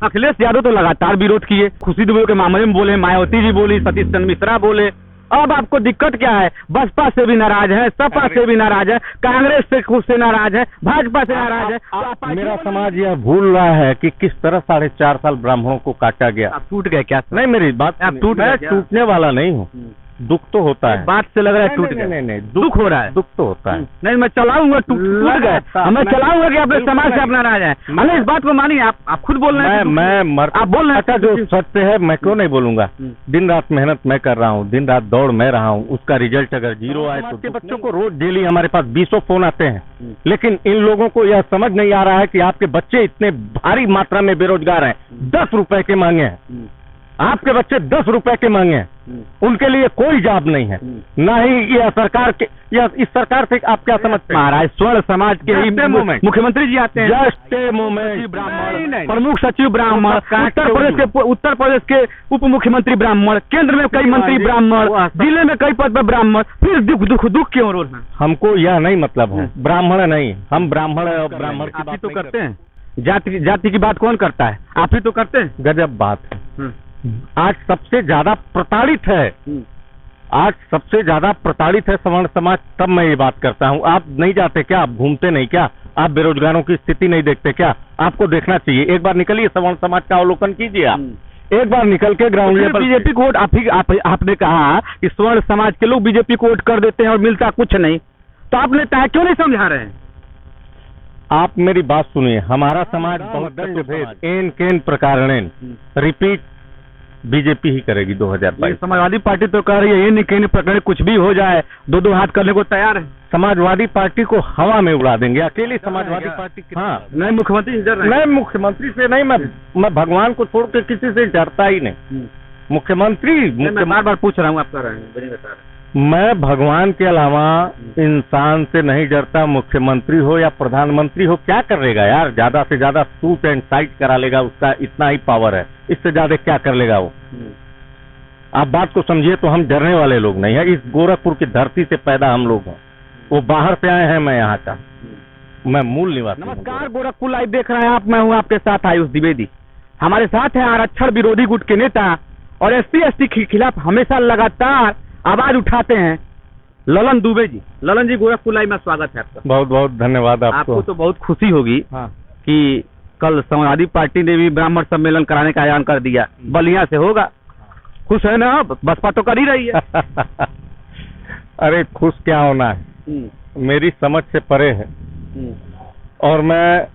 अखिलेश यादव तो लगातार विरोध किए, खुशी दुबे के मामले में बोले, मायावती जी बोली, सतीश चंद्र मिश्रा बोले। अब आपको दिक्कत क्या है? बसपा से भी नाराज है, सपा से भी नाराज है, कांग्रेस से खुद से नाराज है, भाजपा से नाराज है। तो मेरा समाज यह भूल रहा है कि किस तरह 4.5 साल ब्राह्मणों को काटा गया। आप टूट गए क्या? नहीं, मेरी बात आप टूट गए? टूटने वाला नहीं हूँ, दुख तो होता है। बात से लग रहा है टूट गए। नहीं, दुख हो रहा है। दुख तो होता है। नहीं, मैं चलाऊंगा, टूट गए। मैं चलाऊंगा कि अपने समाज से अपना नाराज है। अरे इस बात को मानिए, आप खुद बोल रहे हैं। आप बोल रहे हैं जो सत्य है मैं क्यों नहीं बोलूंगा। दिन रात मेहनत मैं कर रहा हूँ, दिन रात दौड़ मैं रहा हूँ, उसका रिजल्ट अगर 0 आए तो बच्चों को रोज डेली हमारे पास 20 फोन आते हैं, लेकिन इन लोगों को यह समझ नहीं आ रहा है कि आपके बच्चे इतने भारी मात्रा में बेरोजगार हैं, 10 रुपए के मांगे हैं। आपके बच्चे 10 रुपए के मांगे हैं, उनके लिए कोई जॉब नहीं है, ना ही यह सरकार के, यह इस सरकार से आप क्या समझते हैं? महाराज स्वर्ण समाज के ही मुख्यमंत्री जी आते हैं, जस्ट ए मोमेंट, ब्राह्मण, प्रमुख सचिव ब्राह्मण, उत्तर प्रदेश के उप मुख्यमंत्री ब्राह्मण, केंद्र में कई मंत्री ब्राह्मण, जिले में कई पद पर ब्राह्मण, फिर दुख क्यों रो रहे हैं? हमको यह नहीं मतलब है, ब्राह्मण नहीं, हम ब्राह्मण है और ब्राह्मण की बात तो करते हैं। जाति की बात कौन करता है? आप ही तो करते हैं। गजब बात है। आज सबसे ज्यादा प्रताड़ित है, आज सबसे ज्यादा प्रताड़ित है सवर्ण समाज, तब मैं ये बात करता हूँ। आप नहीं जाते क्या? आप घूमते नहीं क्या? आप बेरोजगारों की स्थिति नहीं देखते क्या? आपको देखना चाहिए। एक बार निकलिए, सवर्ण समाज का अवलोकन कीजिए। आप एक बार निकल के ग्राउंड लेवल। बीजेपी को वोट आपने कहा कि स्वर्ण समाज के लोग बीजेपी को वोट कर देते हैं और मिलता कुछ नहीं, तो आपने क्यों नहीं समझा रहे हैं? आप मेरी बात सुनिए। हमारा समाज बहुत एन केन प्रकारणेन रिपीट बीजेपी ही करेगी 2022। समाजवादी पार्टी तो कह रही है ये नहीं कहीं प्रकरण कुछ भी हो जाए, दो हाथ करने को तैयार है। समाजवादी पार्टी को हवा में उड़ा देंगे अकेली समाजवादी पार्टी। हाँ, नहीं मुख्यमंत्री से डर रहे हैं? नहीं, मुख्यमंत्री से नहीं, मैं भगवान को छोड़ के किसी से डरता ही नहीं। मुख्यमंत्री मैं बार पूछ रहा हूँ, आप कर रहे हैं। मैं भगवान के अलावा इंसान से नहीं डरता। मुख्यमंत्री हो या प्रधानमंत्री हो, क्या करेगा यार? ज्यादा से ज्यादा सूट एंड साइट करा लेगा, उसका इतना ही पावर है, इससे ज्यादा क्या कर लेगा वो? आप बात को समझिए। तो हम डरने वाले लोग नहीं है। इस गोरखपुर की धरती से पैदा हम लोग हैं, वो बाहर से आए हैं, मैं यहाँ का, मैं मूल निवासी। नमस्कार, गोरखपुर लाइव देख रहे हैं आप। मैं हूँ आपके साथ आयुष द्विवेदी। हमारे साथ है आरक्षण विरोधी गुट के नेता और SC/ST के खिलाफ हमेशा लगातार आवाज उठाते हैं ललन दुबे जी। ललन जी, गोरखपुर लाइव में स्वागत है आपका। बहुत बहुत धन्यवाद आपको तो बहुत खुशी होगी कि कल समाजवादी पार्टी ने भी ब्राह्मण सम्मेलन कराने का ऐलान कर दिया, बलिया से होगा। खुश है ना? बसपा तो कर ही रही है। अरे खुश क्या होना है, मेरी समझ से परे है। और मैं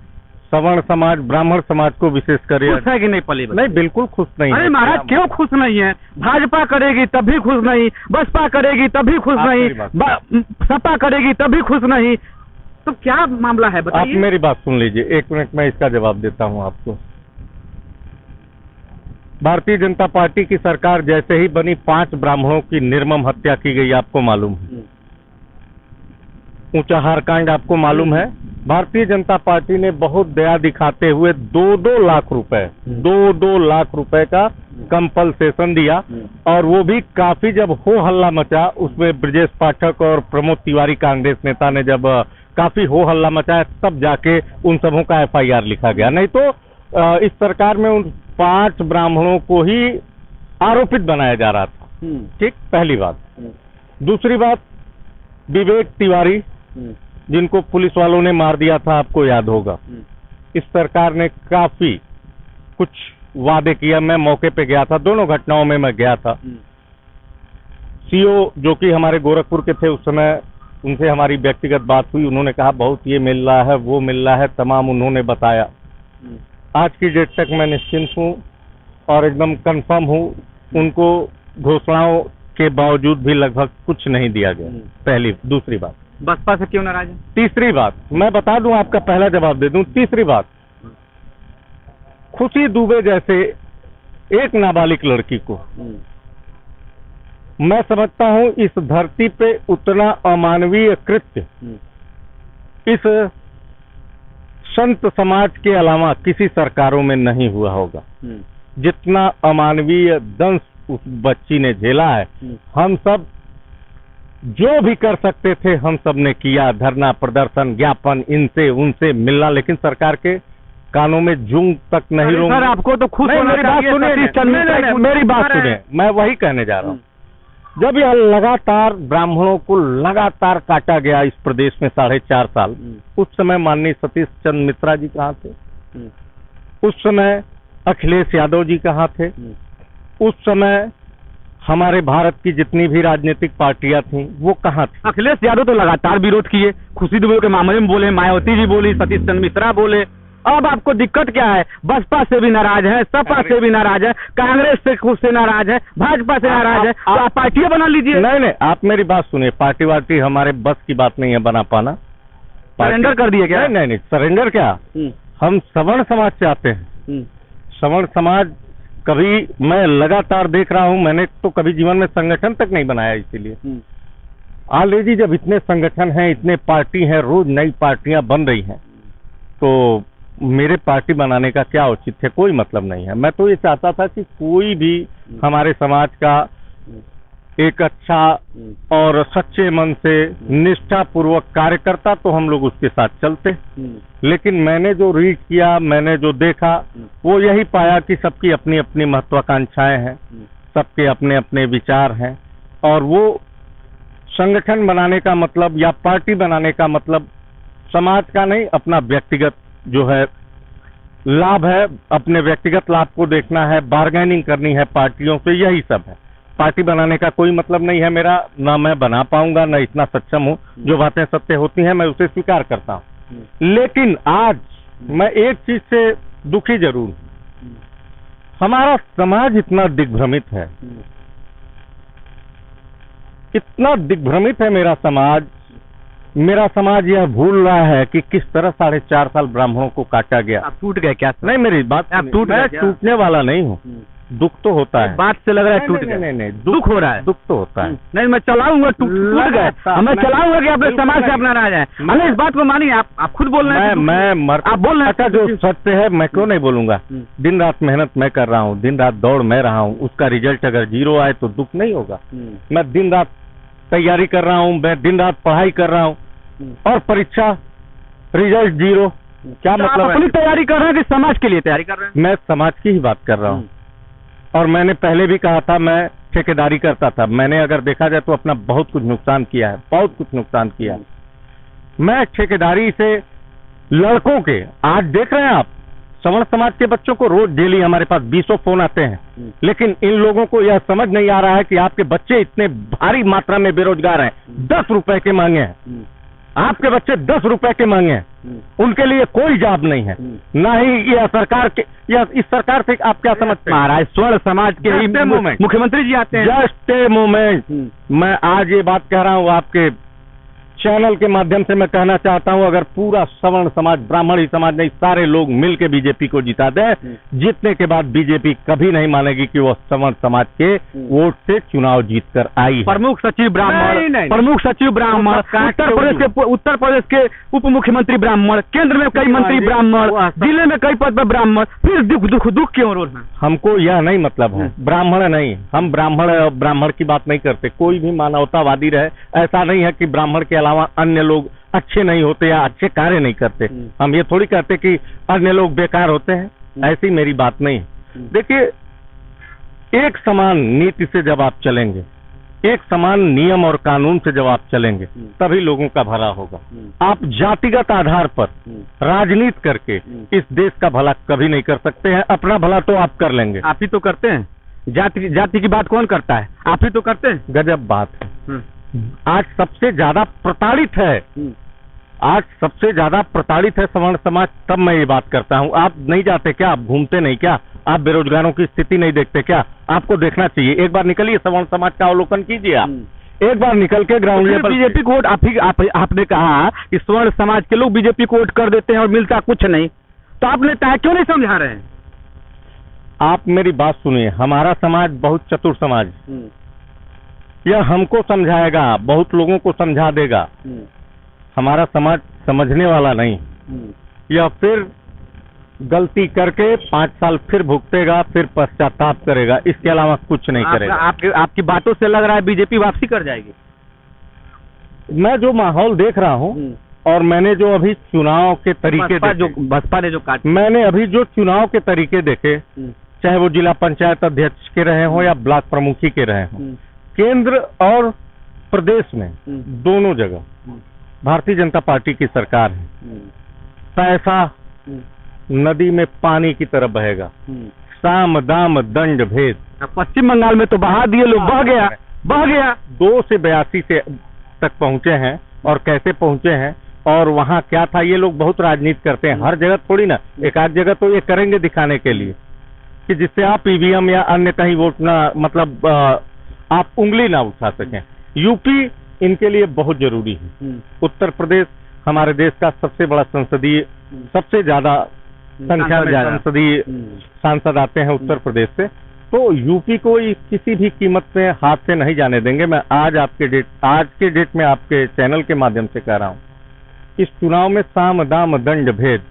सवर्ण समाज, ब्राह्मण समाज को विशेष कर खुश है कि नहीं? पली नहीं, बिल्कुल खुश नहीं। अरे महाराज क्यों खुश नहीं है? भाजपा करेगी तभी खुश नहीं, बसपा करेगी तभी खुश नहीं, सपा करेगी तभी खुश नहीं, तो क्या मामला है बताइए? आप मेरी बात सुन लीजिए, 1 मिनट में इसका जवाब देता हूं आपको। भारतीय जनता पार्टी की सरकार जैसे ही बनी, 5 ब्राह्मणों की निर्मम हत्या की गई, आपको मालूम है। ऊंचाहार कांड आपको मालूम है। भारतीय जनता पार्टी ने बहुत दया दिखाते हुए 2-2 लाख रुपए, 2-2 लाख रुपए का कंपलसेशन दिया, और वो भी काफी जब हो हल्ला मचा, उसमें ब्रजेश पाठक और प्रमोद तिवारी कांग्रेस नेता ने जब काफी हो हल्ला मचाया, तब जाके उन सबों का FIR लिखा गया। नहीं तो इस सरकार में उन 5 ब्राह्मणों को ही आरोपित बनाया जा रहा था। ठीक, पहली बात। दूसरी बात, विवेक तिवारी जिनको पुलिस वालों ने मार दिया था, आपको याद होगा। इस सरकार ने काफी कुछ वादे किया, मैं मौके पे गया था, दोनों घटनाओं में मैं गया था। CO जो कि हमारे गोरखपुर के थे उस समय, उनसे हमारी व्यक्तिगत बात हुई, उन्होंने कहा बहुत ये मिल रहा है, वो मिल रहा है, तमाम उन्होंने बताया। आज की डेट तक मैं निश्चिंत हूँ और एकदम कंफर्म हूँ, उनको घोषणाओं के बावजूद भी लगभग कुछ नहीं दिया गया। पहली। दूसरी बात, बसपा से क्यों नाराज है? तीसरी बात, मैं बता दूं, आपका पहला जवाब दे दूं। तीसरी बात, खुशी दुबे जैसे एक नाबालिग लड़की को मैं समझता हूं इस धरती पे उतना अमानवीय कृत्य इस संत समाज के अलावा किसी सरकारों में नहीं हुआ होगा। जितना अमानवीय दंश उस बच्ची ने झेला है, हम सब जो भी कर सकते थे हम सब ने किया, धरना प्रदर्शन ज्ञापन, इनसे उनसे मिलना, लेकिन सरकार के कानों में जूं तक नहीं अरे लूंगा। सर, आपको तो खुश नहीं, होना मेरी बात चाहिए, सुनिए, सतीश चंद्र मिश्रा नहीं, को मेरी बात दिखा रहे सुनिए, हैं। मैं वही कहने जा रहा हूँ। जब यह लगातार ब्राह्मणों को लगातार काटा गया इस प्रदेश में 4.5 साल, उस समय माननीय सतीश चंद्र मिश्रा जी कहाँ थे? उस समय अखिलेश यादव जी कहाँ थे? उस समय हमारे भारत की जितनी भी राजनीतिक पार्टियां थीं वो कहाँ थी? अखिलेश यादव तो लगातार विरोध किए, खुशी दुबे के मामले में बोले, मायावती जी बोली, सतीश चंद्र मिश्रा बोले। अब आपको दिक्कत क्या है? बसपा से भी नाराज है, सपा से भी नाराज है, कांग्रेस से खुद से नाराज है, भाजपा से नाराज है, तो आप पार्टियां बना लीजिए। नहीं, आप मेरी बात सुनिए, पार्टी वार्टी हमारे बस की बात नहीं है बना पाना। सरेंडर कर दिए क्या? नहीं, सरेंडर क्या, हम सवर्ण समाज से आते हैं। सवर्ण समाज कभी, मैं लगातार देख रहा हूं, मैंने तो कभी जीवन में संगठन तक नहीं बनाया, इसीलिए ऑलरेडी जब इतने संगठन हैं, इतने पार्टी हैं, रोज नई पार्टियां बन रही हैं, तो मेरे पार्टी बनाने का क्या औचित्य है? कोई मतलब नहीं है। मैं तो ये चाहता था कि कोई भी हमारे समाज का एक अच्छा और सच्चे मन से निष्ठापूर्वक कार्यकर्ता, तो हम लोग उसके साथ चलते। लेकिन मैंने जो रीड किया, मैंने जो देखा, वो यही पाया कि सबकी अपनी अपनी महत्वाकांक्षाएं हैं, सबके अपने अपने विचार हैं, और वो संगठन बनाने का मतलब या पार्टी बनाने का मतलब समाज का नहीं, अपना व्यक्तिगत जो है लाभ है, अपने व्यक्तिगत लाभ को देखना है, बार्गेनिंग करनी है पार्टियों से, यही सब है। पार्टी बनाने का कोई मतलब नहीं है मेरा, ना मैं बना पाऊंगा, ना इतना सक्षम हूं। जो बातें सत्य होती हैं मैं उसे स्वीकार करता हूं। लेकिन आज मैं एक चीज से दुखी जरूर हूं, हमारा समाज इतना दिग्भ्रमित है, इतना दिग्भ्रमित है मेरा समाज यह भूल रहा है कि किस तरह 4.5 साल ब्राह्मणों को काटा गया। आप टूट गए क्या? नहीं, मेरी बात, आप टूट मैं गए क्या? टूटने वाला नहीं हूँ, दुख तो होता है। बात से लग रहा है टूट गए। नहीं, दुख हो रहा है। दुख तो होता है। नहीं, मैं चलाऊंगा, टूट गए, मैं चलाऊंगा कि अपने समाज से अपना राज है। अरे इस बात को मानिए, आप खुद बोल रहे हैं। आप बोल रहे हैं। अच्छा, जो सत्य है मैं क्यों नहीं बोलूंगा? दिन रात मेहनत मैं कर रहा हूँ, दिन रात दौड़ मैं रहा हूँ, उसका रिजल्ट अगर 0 आए तो दुख नहीं होगा। मैं दिन रात तैयारी कर रहा हूँ, मैं दिन रात पढ़ाई कर रहा हूँ, और परीक्षा रिजल्ट 0, क्या मतलब है? अपनी तैयारी कर रहे हैं कि समाज के लिए तैयारी कर रहे हैं? मैं समाज की ही बात कर रहा हूँ। और मैंने पहले भी कहा था, मैं ठेकेदारी करता था। मैंने अगर देखा जाए तो अपना बहुत कुछ नुकसान किया है, बहुत कुछ नुकसान किया है। मैं ठेकेदारी से लड़कों के, आज देख रहे हैं आप, सवर्ण समाज के बच्चों को रोज डेली हमारे पास 20 फोन आते हैं, लेकिन इन लोगों को यह समझ नहीं आ रहा है कि आपके बच्चे इतने भारी मात्रा में बेरोजगार हैं, 10 रुपए के मांगे हैं, आपके बच्चे 10 रुपए के मांगे हैं, उनके लिए कोई जॉब नहीं है, ना ही यह सरकार के, या इस सरकार से आप क्या समझते हैं? महाराज, स्वर्ण समाज के ही मुख्यमंत्री जी आते हैं। जस्ट ए मोमेंट, मैं आज ये बात कह रहा हूँ आपके चैनल के माध्यम से, मैं कहना चाहता हूं, अगर पूरा सवर्ण समाज, ब्राह्मण ही समाज नहीं, सारे लोग मिलकर बीजेपी को जिता दे, जीतने के बाद बीजेपी कभी नहीं मानेगी कि वो सवर्ण समाज के वोट से चुनाव जीतकर आई है। प्रमुख सचिव ब्राह्मण, प्रमुख सचिव ब्राह्मण, उत्तर प्रदेश के उप मुख्यमंत्री ब्राह्मण, केंद्र में कई मंत्री ब्राह्मण, जिले में कई पद पर ब्राह्मण, फिर दुख क्यों रो रहे हैं? हमको यह नहीं मतलब है, ब्राह्मण नहीं, हम ब्राह्मण की बात नहीं करते। कोई भी मानवतावादी रहे, ऐसा नहीं है कि ब्राह्मण के अलावा अन्य लोग अच्छे नहीं होते या अच्छे कार्य नहीं करते। हम ये थोड़ी कहते कि अन्य लोग बेकार होते हैं, ऐसी मेरी बात नहीं है। देखिए, एक समान नीति से जब आप चलेंगे, एक समान नियम और कानून से जब आप चलेंगे, तभी लोगों का भला होगा। आप जातिगत आधार पर राजनीति करके इस देश का भला कभी नहीं कर सकते हैं। अपना भला तो आप कर लेंगे। आप ही तो करते हैं। जाति की बात कौन करता है? आप ही तो करते हैं। गजब बात है। आज सबसे ज्यादा प्रताड़ित है, आज सबसे ज्यादा प्रताड़ित है सवर्ण समाज। तब मैं ये बात करता हूँ। आप नहीं जाते क्या? आप घूमते नहीं क्या? आप बेरोजगारों की स्थिति नहीं देखते क्या? आपको देखना चाहिए। एक बार निकलिए, सवर्ण समाज का अवलोकन कीजिए। आप एक बार निकल के ग्राउंड लेवल। बीजेपी को वोट आपने कहा कि सवर्ण समाज के लोग बीजेपी को वोट कर देते हैं और मिलता कुछ नहीं, तो आपने क्यों नहीं समझा रहे हैं? आप मेरी बात सुनिए, हमारा समाज बहुत चतुर समाज है। यह हमको समझाएगा, बहुत लोगों को समझा देगा। हमारा समाज समझने वाला नहीं। यह फिर गलती करके 5 साल फिर भुगतेगा, फिर पश्चाताप करेगा, इसके अलावा कुछ नहीं करेगा। आपकी बातों से लग रहा है बीजेपी वापसी कर जाएगी। मैं जो माहौल देख रहा हूँ और मैंने जो अभी चुनाव के तरीके बसपा ने जो काट, मैंने अभी जो चुनाव के तरीके देखे, चाहे वो जिला पंचायत अध्यक्ष के रहे हों या ब्लॉक प्रमुखी के रहे हों, केंद्र और प्रदेश में दोनों जगह भारतीय जनता पार्टी की सरकार है। पैसा नदी में पानी की तरह बहेगा, साम दाम दंड भेद। पश्चिम बंगाल में तो बहा दिए लोग, बह गया 2 से 82 से तक पहुंचे हैं। और कैसे पहुंचे हैं और वहां क्या था, ये लोग बहुत राजनीति करते हैं। हर जगह थोड़ी ना, एक आध जगह तो ये करेंगे दिखाने के लिए कि जिससे आप ईवीएम या अन्य कहीं वोट ना, मतलब आप उंगली ना उठा सकें। यूपी इनके लिए बहुत जरूरी है। उत्तर प्रदेश हमारे देश का सबसे बड़ा संसदीय, सबसे ज्यादा संख्या में संसदीय सांसद आते हैं उत्तर प्रदेश से, तो यूपी को किसी भी कीमत पे हाथ से नहीं जाने देंगे। मैं आज के डेट में आपके चैनल के माध्यम से कह रहा हूँ, इस चुनाव में साम दाम दंड भेद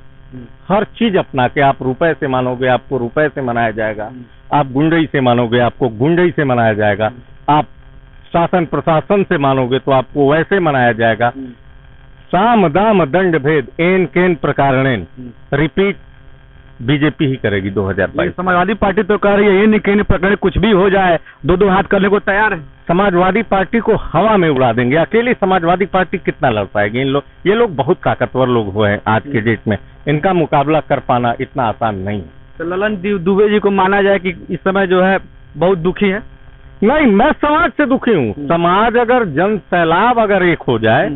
हर चीज अपना के, आप रुपए से मानोगे आपको रुपए से मनाया जाएगा, आप गुंडई से मानोगे आपको गुंडई से मनाया जाएगा, आप शासन प्रशासन से मानोगे तो आपको वैसे मनाया जाएगा। साम दाम दंड भेद एन केन प्रकारणेन, रिपीट बीजेपी ही करेगी 2022। समाजवादी पार्टी तो कह रही है ये नहीं कहीं प्रकरण कुछ भी हो जाए, 2-2 हाथ करने को तैयार है। समाजवादी पार्टी को हवा में उड़ा देंगे। अकेली समाजवादी पार्टी कितना लड़ पाएगी? ये लोग बहुत ताकतवर लोग हुए हैं आज के डेट में, इनका मुकाबला कर पाना इतना आसान नहीं है। तो ललन दुबे जी को माना जाए कि इस समय जो है बहुत दुखी है? नहीं, मैं समाज से दुखी हूँ। समाज अगर जन सैलाब अगर एक हो जाए,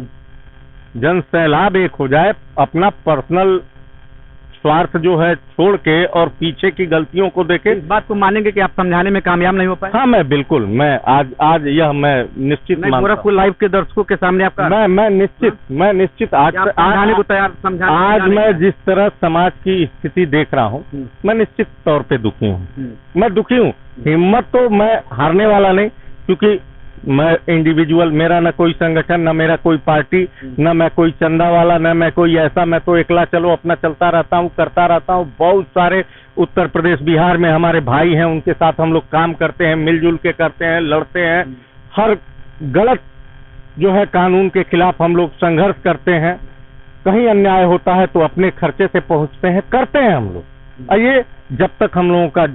जन सैलाब एक हो जाए, अपना पर्सनल स्वार्थ जो है छोड़ के और पीछे की गलतियों को देखे, इस बात को मानेंगे कि आप समझाने में कामयाब नहीं हो पाए? हाँ, मैं बिल्कुल, मैं आज यह मैं निश्चित गोरखपुर लाइव के दर्शकों के सामने आपका मैं निश्चित आज समझाने को तैयार, आज मैं जिस तरह समाज की स्थिति देख रहा हूँ, मैं निश्चित तौर पे दुखी हूँ। मैं दुखी हूँ। हिम्मत तो मैं हारने वाला नहीं, क्योंकि मैं इंडिविजुअल, मेरा न कोई संगठन, न मेरा कोई पार्टी, न मैं कोई चंदा वाला, न मैं कोई ऐसा, मैं तो एकला चलो अपना चलता रहता हूँ, करता रहता हूँ। बहुत सारे उत्तर प्रदेश बिहार में हमारे भाई हैं, उनके साथ हम लोग काम करते हैं, मिलजुल के करते हैं, लड़ते हैं। हर गलत जो है कानून के खिलाफ हम लोग संघर्ष करते हैं। कहीं अन्याय होता है तो अपने खर्चे से पहुंचते हैं, करते हैं हम लोग। ये जब तक हम लोगों का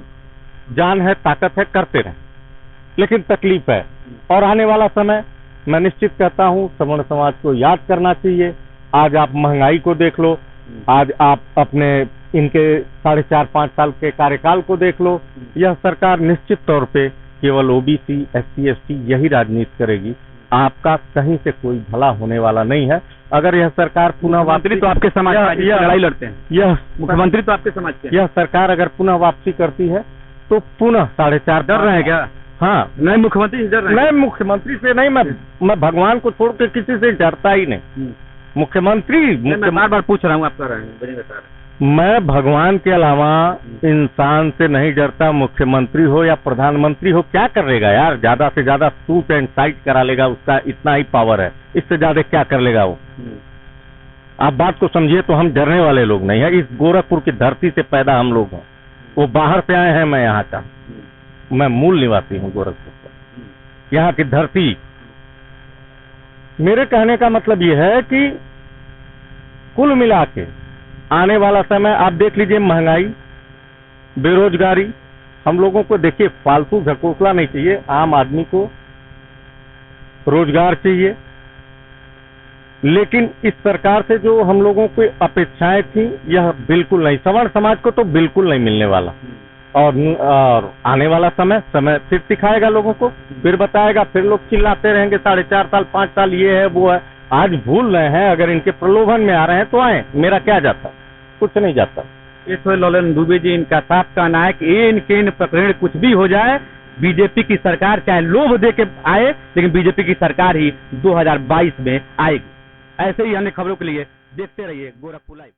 जान है, ताकत है, करते रहें। लेकिन तकलीफ है, और आने वाला समय मैं निश्चित कहता हूँ सवर्ण समाज को याद करना चाहिए। आज आप महंगाई को देख लो, आज आप अपने इनके 4.5-5 साल के कार्यकाल को देख लो। यह सरकार निश्चित तौर पे केवल ओबीसी, SC, ST यही राजनीति करेगी। आपका कहीं से कोई भला होने वाला नहीं है। अगर यह सरकार पुनः वापसी, तो आपके समाज की लड़ाई लड़ते हैं, यह मुख्यमंत्री तो आपके समाज के, यह सरकार अगर पुनः वापसी करती है तो पुनः 4.5 डर रहे हैं क्या? हाँ, नहीं मुख्यमंत्री से डर रहे हैं? नहीं, मुख्यमंत्री से नहीं, मैं भगवान को छोड़ के किसी से डरता ही नहीं। मुख्यमंत्री मैं बार पूछ रहा हूँ, आप कर रहे हैं। मैं भगवान के अलावा इंसान से नहीं डरता। मुख्यमंत्री हो या प्रधानमंत्री हो, क्या करेगा यार? ज्यादा से ज्यादा सूट एंड साइट करा लेगा, उसका इतना ही पावर है। इससे ज्यादा क्या कर लेगा वो? आप बात को समझिए। तो हम डरने वाले लोग नहीं है। इस गोरखपुर की धरती से पैदा हम लोग हैं, वो बाहर से आए हैं, मैं यहाँ का, मैं मूल निवासी हूँ गोरखपुर का, यहाँ की धरती। मेरे कहने का मतलब यह है कि कुल मिला के आने वाला समय आप देख लीजिए, महंगाई, बेरोजगारी, हम लोगों को देखिए फालतू घकोसला नहीं चाहिए। आम आदमी को रोजगार चाहिए, लेकिन इस सरकार से जो हम लोगों को अपेक्षाएं थी, यह बिल्कुल नहीं, सवर्ण समाज को तो बिल्कुल नहीं मिलने वाला। और आने वाला समय फिर सिखाएगा लोगों को, फिर बताएगा, फिर लोग चिल्लाते रहेंगे 4.5 साल 5 साल ये है वो है। आज भूल रहे हैं, अगर इनके प्रलोभन में आ रहे हैं तो आए, मेरा क्या जाता, कुछ नहीं जाता। ये तो ललन दुबे जी, इनका साफ कहना है कि इनके प्रकरण कुछ भी हो जाए, बीजेपी की सरकार चाहे लोभ दे के आए, लेकिन बीजेपी की सरकार ही 2022 में आएगी। ऐसे ही अन्य खबरों के लिए देखते रहिए गोरखपुर लाइव।